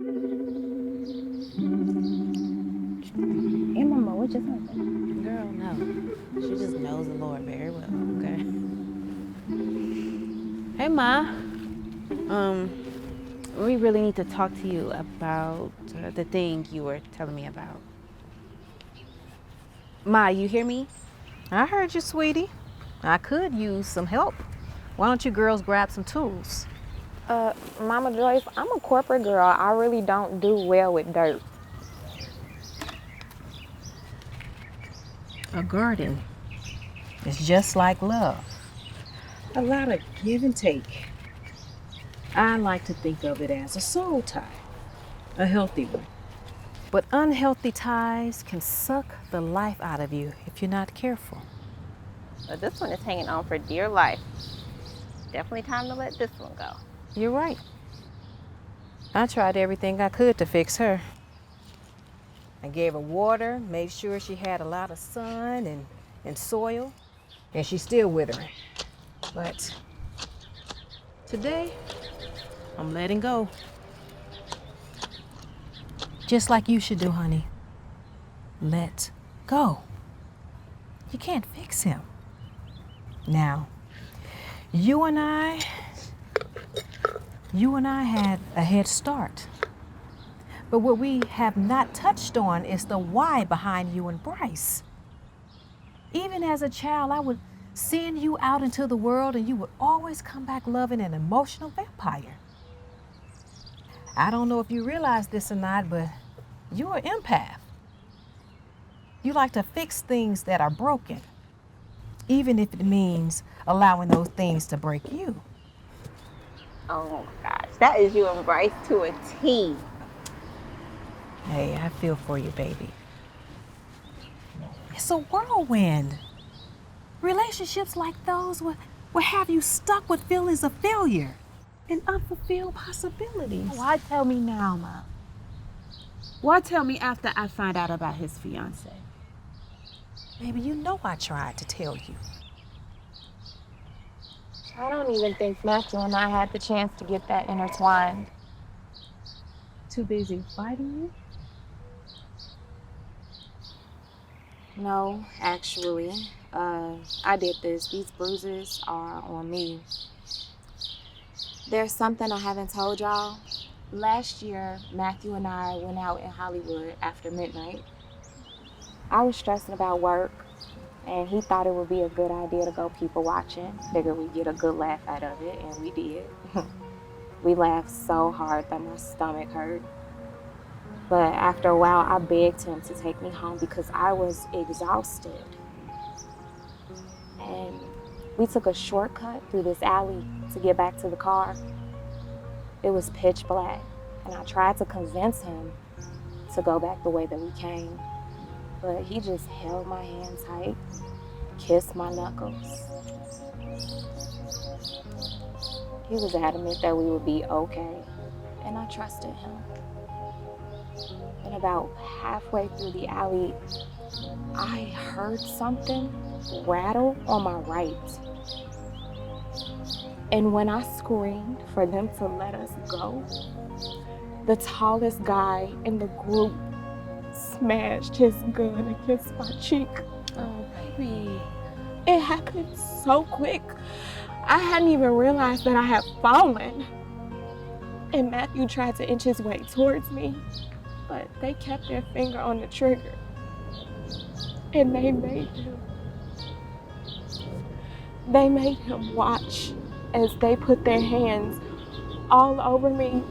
Hey, Mama, what just happened? Girl, no. She just knows the Lord very well, okay? Hey, Ma. We really need to talk to you about the thing you were telling me about. Ma, you hear me? I heard you, sweetie. I could use some help. Why don't you girls grab some tools? Mama Joyce, I'm a corporate girl. I really don't do well with dirt. A garden is just like love. A lot of give and take. I like to think of it as a soul tie, a healthy one. But unhealthy ties can suck the life out of you if you're not careful. But this one is hanging on for dear life. Definitely time to let this one go. You're right. I tried everything I could to fix her. I gave her water, made sure she had a lot of sun and soil, and she's still withering. But today, I'm letting go. Just like you should do, honey. Let go. You can't fix him. Now, you and I had a head start. But what we have not touched on is the why behind you and Bryce. Even as a child, I would send you out into the world and you would always come back loving an emotional vampire. I don't know if you realize this or not, but you're an empath. You like to fix things that are broken, even if it means allowing those things to break you. Oh my gosh, that is you and Bryce to a T. Hey, I feel for you, baby. It's a whirlwind. Relationships like those will have you stuck with feelings of failure and unfulfilled possibilities. Why tell me now, Mom? Why tell me after I find out about his fiance? Baby, you know I tried to tell you. I don't even think Matthew and I had the chance to get that intertwined. Too busy fighting you? No, actually. I did this. These bruises are on me. There's something I haven't told y'all. Last year, Matthew and I went out in Hollywood after midnight. I was stressing about work, and he thought it would be a good idea to go people watching. Figured we'd get a good laugh out of it, and we did. We laughed so hard that my stomach hurt. But after a while, I begged him to take me home because I was exhausted. And we took a shortcut through this alley to get back to the car. It was pitch black, and I tried to convince him to go back the way that we came. But he just held my hand tight, kissed my knuckles. He was adamant that we would be okay, and I trusted him. And about halfway through the alley, I heard something rattle on my right. And when I screamed for them to let us go, the tallest guy in the group smashed his gun against my cheek. Oh, baby. It happened so quick. I hadn't even realized that I had fallen. And Matthew tried to inch his way towards me, but they kept their finger on the trigger. And they made him watch as they put their hands all over me.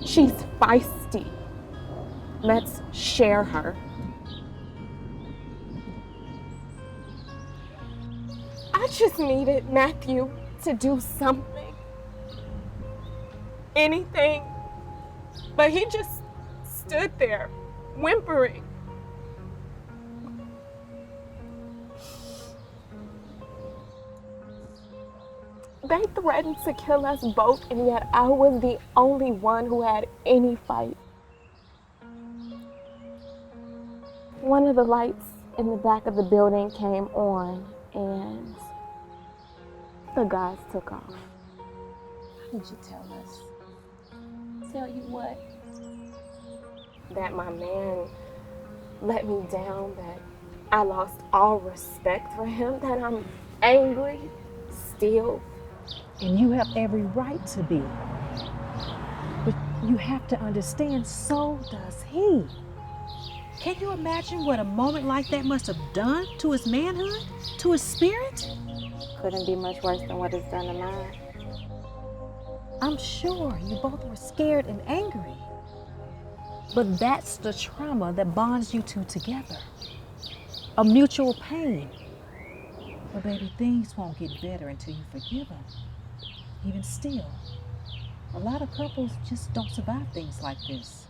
She's feisty. Let's share her. I just needed Matthew to do something. Anything. But he just stood there, whimpering. They threatened to kill us both, and yet I was the only one who had any fight. One of the lights in the back of the building came on, and the guys took off. Why did you tell us? tell you what? That my man let me down, that I lost all respect for him, that I'm angry still. And you have every right to be. But you have to understand, so does he. Can you imagine what a moment like that must have done to his manhood, to his spirit? Couldn't be much worse than what it's done to mine. I'm sure you both were scared and angry. But that's the trauma that bonds you two together. A mutual pain. But baby, things won't get better until you forgive him. Even still, a lot of couples just don't survive things like this.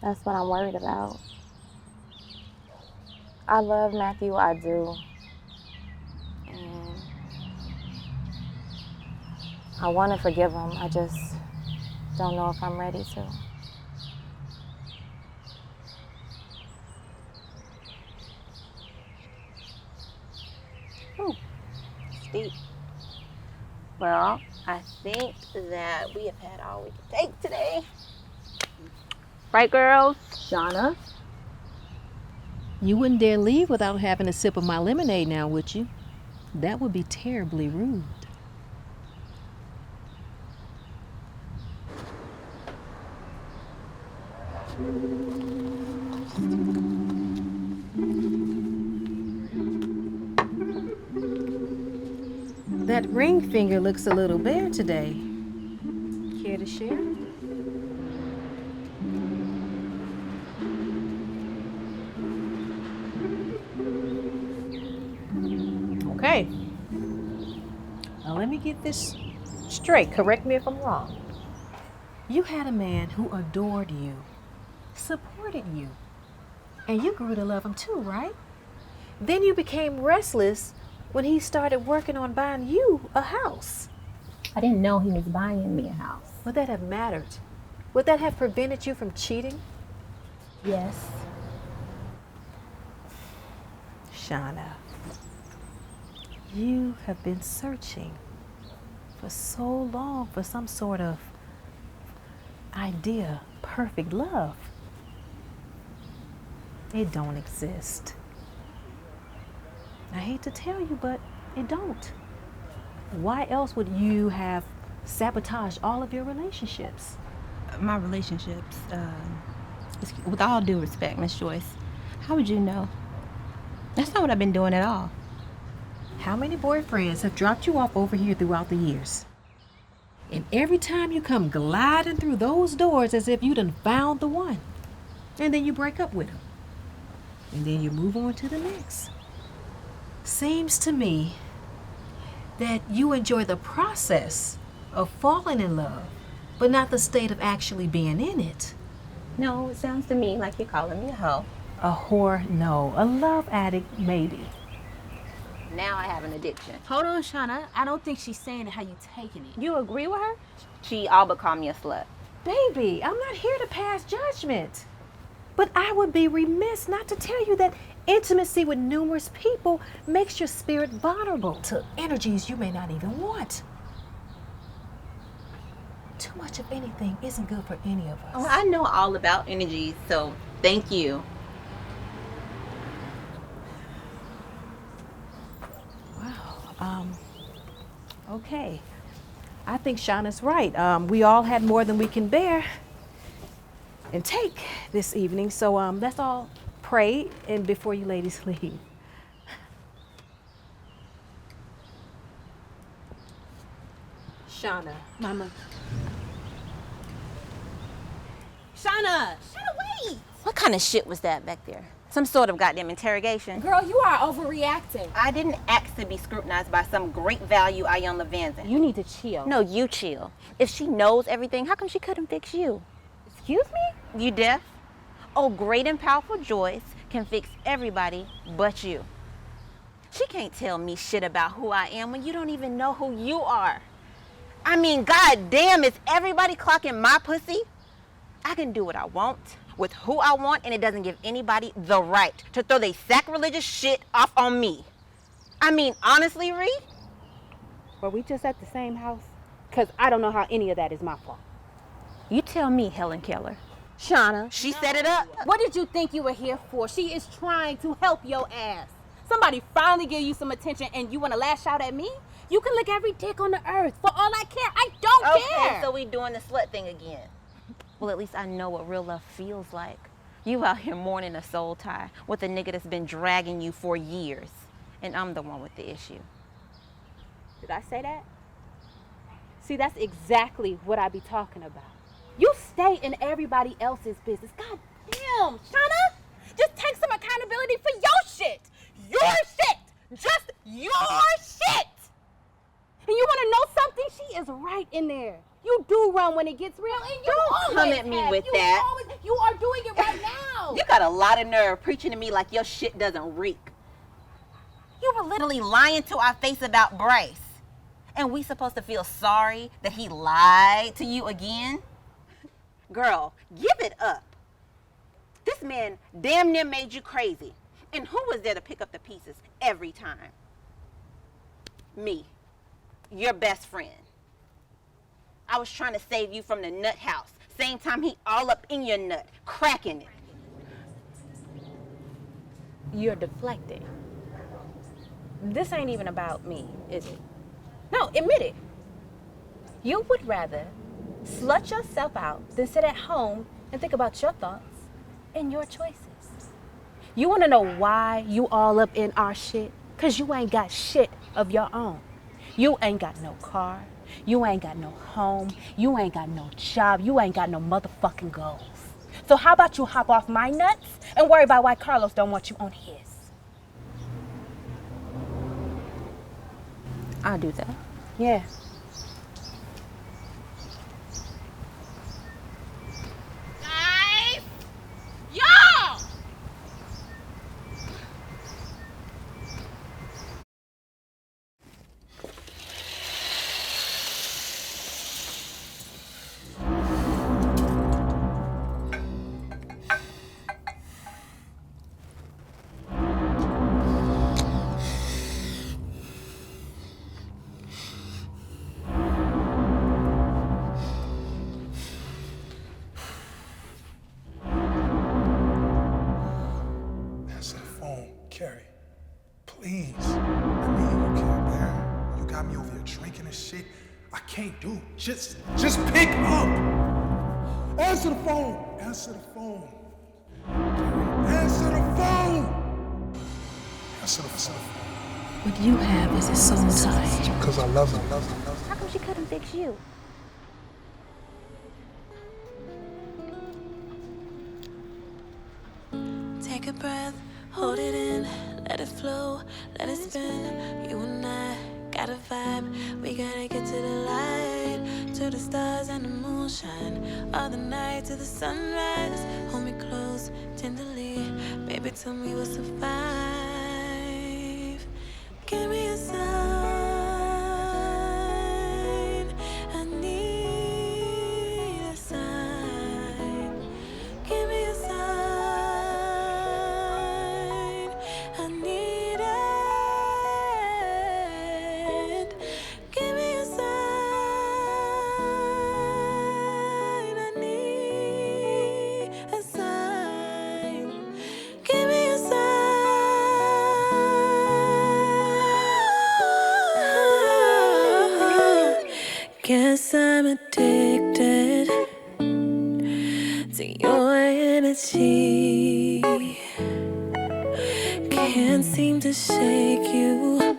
That's what I'm worried about. I love Matthew, I do. And I want to forgive him. I just don't know if I'm ready to. Steep. Well, I think that we have had all we can take today. Right, girls? Shawna? You wouldn't dare leave without having a sip of my lemonade now, would you? That would be terribly rude. That ring finger looks a little bare today. Care to share? Okay. Now let me get this straight. Correct me if I'm wrong. You had a man who adored you, supported you, and you grew to love him too, right? Then you became restless when he started working on buying you a house. I didn't know he was buying me a house. Would that have mattered? Would that have prevented you from cheating? Yes. Shawna, you have been searching for so long for some sort of idea, perfect love. It don't exist. I hate to tell you, but it don't. Why else would you have sabotaged all of your relationships? My relationships, with all due respect, Miss Joyce, how would you know? That's not what I've been doing at all. How many boyfriends have dropped you off over here throughout the years? And every time you come gliding through those doors as if you done found the one. And then you break up with him. And then you move on to the next. Seems to me that you enjoy the process of falling in love, but not the state of actually being in it. No, it sounds to me like you're calling me a hoe. A whore, no. A love addict, maybe. Now I have an addiction. Hold on, Shawna. I don't think she's saying it how you taking it. You agree with her? She all but called me a slut. Baby, I'm not here to pass judgment. But I would be remiss not to tell you that intimacy with numerous people makes your spirit vulnerable to energies you may not even want. Too much of anything isn't good for any of us. Oh, I know all about energies, so thank you. Wow. Okay. I think Shawna's right. We all had more than we can bear and take this evening, so let's all pray and before you ladies leave. Shawna. Mama. Shawna! Wait! What kind of shit was that back there? Some sort of goddamn interrogation? Girl, you are overreacting. I didn't ask to be scrutinized by some great value Iantha Vanzin. You need to chill. No, you chill. If she knows everything, how come she couldn't fix you? Excuse me? You deaf? Oh, great and powerful Joyce can fix everybody but you. She can't tell me shit about who I am when you don't even know who you are. I mean, goddamn, is everybody clocking my pussy? I can do what I want with who I want, and it doesn't give anybody the right to throw their sacrilegious shit off on me. I mean, honestly, Ree? Were we just at the same house? Because I don't know how any of that is my fault. You tell me, Helen Keller. Shawna, She set it up. what did you think you were here for? She is trying to help your ass. Somebody finally give you some attention and you want to lash out at me? You can lick every dick on the earth. For all I care, I don't care. Okay, so we doing the slut thing again. Well, at least I know what real love feels like. You out here mourning a soul tie with a nigga that's been dragging you for years. And I'm the one with the issue. Did I say that? See, that's exactly what I be talking about. You stay in everybody else's business. God damn, Shawna! Just take some accountability for your shit. Your shit! Just your shit! And you want to know something? She is right in there. You do run when it gets real, and you Don't always come at me have. with You that. you are doing it right now. You got a lot of nerve preaching to me like your shit doesn't reek. You were literally lying to our face about Bryce. And we supposed to feel sorry that he lied to you again? Girl, give it up. This man damn near made you crazy. And who was there to pick up the pieces every time? Me, your best friend. I was trying to save you from the nut house. Same time he all up in your nut, cracking it. You're deflecting. This ain't even about me, is it? No, admit it. You would rather slut yourself out than sit at home and think about your thoughts and your choices. You want to know why you all up in our shit? Because you ain't got shit of your own. You ain't got no car. You ain't got no home. You ain't got no job. You ain't got no motherfucking goals. So how about you hop off my nuts and worry about why Carlos don't want you on his? I'll do that. Yeah. Guys! Y'all! Answer the phone, Carrie. Please. I mean, you can't bear. You got me over here drinking and shit. I can't do. Just pick up. Answer the phone. Answer the phone. Carrie, answer the phone. Answer the phone. What you have is a soul tie. Because I love her. How come she couldn't fix you? Take a breath, hold it in, let it flow, let it spin. You and I got a vibe, we gotta get to the light, to the stars and the moonshine, all the night to the sunrise. Hold me close, tenderly, baby, tell me we'll survive. Give me a sign, I need a sign. Give me a sign, I need it. Give me a sign, I need a sign. Give me a sign. Guess I'm addicted to your energy. Can't seem to shake you.